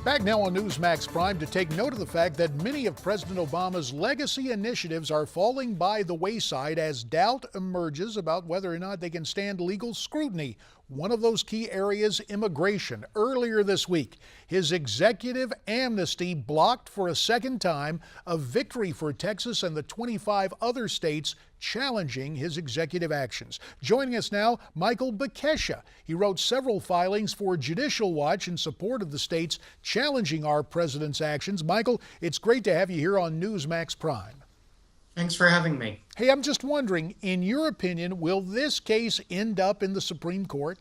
Back now on Newsmax Prime to take note of the fact that many of President Obama's legacy initiatives are falling by the wayside as doubt emerges about whether or not they can stand legal scrutiny. One of those key areas, immigration. Earlier this week, his executive amnesty blocked for a second time, a victory for Texas and the 25 other states challenging his executive actions. Joining us now, Michael Bekesha. He wrote several filings for Judicial Watch in support of the states challenging our president's actions. Michael, it's great to have you here on Newsmax Prime. Thanks for having me. Hey, I'm just wondering, in your opinion, will this case end up in the Supreme Court?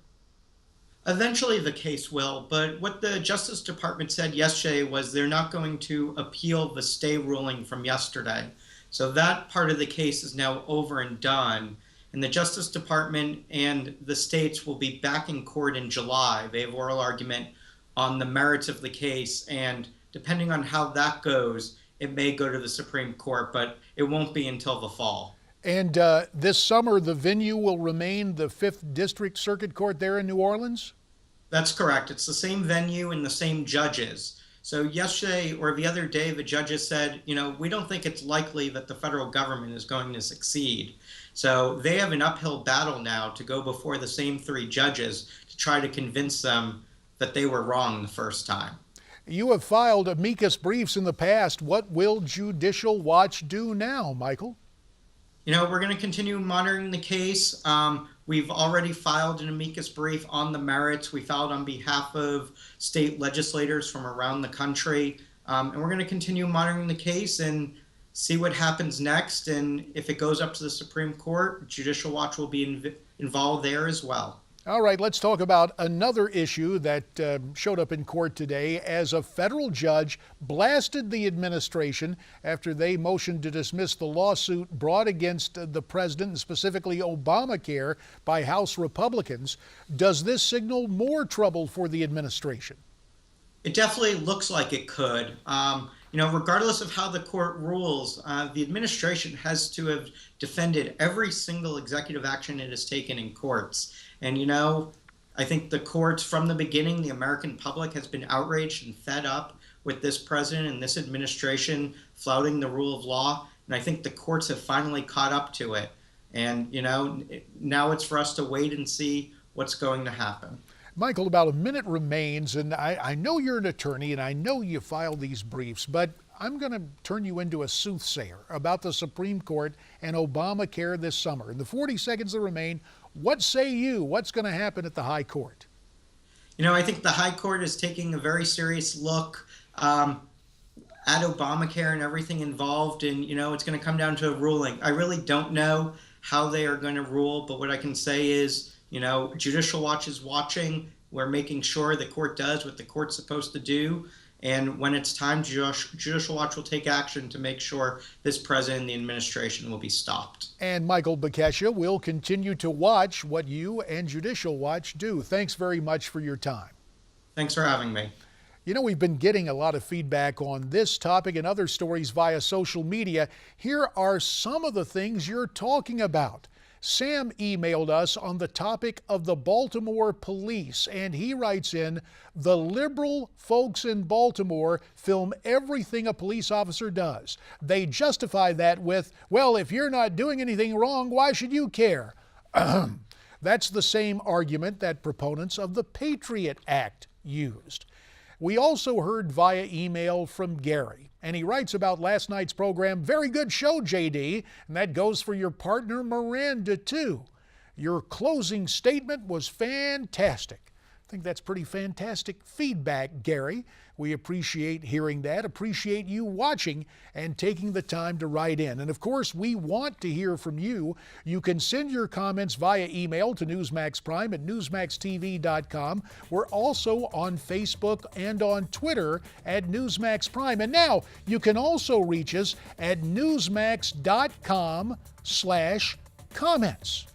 Eventually the case will, but what the Justice Department said yesterday was they're not going to appeal the stay ruling from yesterday. So that part of the case is now over and done. And the Justice Department and the states will be back in court in July. They have oral argument on the merits of the case, and depending on how that goes, it may go to the Supreme Court, but it won't be until the fall. And this summer, the venue will remain the 5th District Circuit Court there in New Orleans? That's correct. It's the same venue and the same judges. So yesterday or the other day, the judges said, we don't think it's likely that the federal government is going to succeed. So they have an uphill battle now to go before the same 3 judges to try to convince them that they were wrong the first time. You have filed amicus briefs in the past. What will Judicial Watch do now, Michael? We're going to continue monitoring the case. We've already filed an amicus brief on the merits. We filed on behalf of state legislators from around the country. And we're going to continue monitoring the case and see what happens next. And if it goes up to the Supreme Court, Judicial Watch will be involved there as well. All right, let's talk about another issue that showed up in court today as a federal judge blasted the administration after they motioned to dismiss the lawsuit brought against the president, and specifically Obamacare, by House Republicans. Does this signal more trouble for the administration? It definitely looks like it could. Regardless of how the court rules, the administration has to have defended every single executive action it has taken in courts. And, I think the courts from the beginning, the American public has been outraged and fed up with this president and this administration flouting the rule of law. And I think the courts have finally caught up to it. And, now it's for us to wait and see what's going to happen. Michael, about a minute remains, and I know you're an attorney and I know you filed these briefs, but I'm going to turn you into a soothsayer about the Supreme Court and Obamacare this summer. In the 40 seconds that remain, what say you? What's going to happen at the High Court? I think the High Court is taking a very serious look at Obamacare and everything involved, and, it's going to come down to a ruling. I really don't know how they are going to rule, but what I can say is, Judicial Watch is watching. We're making sure the court does what the court's supposed to do. And when it's time, Judicial Watch will take action to make sure this president and the administration will be stopped. And Michael Bekesha will continue to watch what you and Judicial Watch do. Thanks very much for your time. Thanks for having me. We've been getting a lot of feedback on this topic and other stories via social media. Here are some of the things you're talking about. Sam emailed us on the topic of the Baltimore police, and he writes in, the liberal folks in Baltimore film everything a police officer does. They justify that with, well, if you're not doing anything wrong, why should you care? That's the same argument that proponents of the Patriot Act used. We also heard via email from Gary, and he writes about last night's program, very good show, JD, and that goes for your partner Miranda too. Your closing statement was fantastic. I think that's pretty fantastic feedback, Gary. We appreciate hearing that, appreciate you watching and taking the time to write in. And of course, we want to hear from you. You can send your comments via email to Newsmax Prime at newsmaxtv.com. We're also on Facebook and on Twitter at Newsmax Prime. And now you can also reach us at newsmax.com/comments.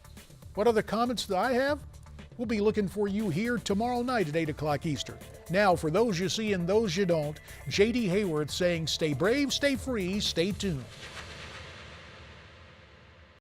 What other comments do I have? We'll be looking for you here tomorrow night at 8 o'clock Eastern. Now, for those you see and those you don't, J.D. Hayworth saying, stay brave, stay free, stay tuned.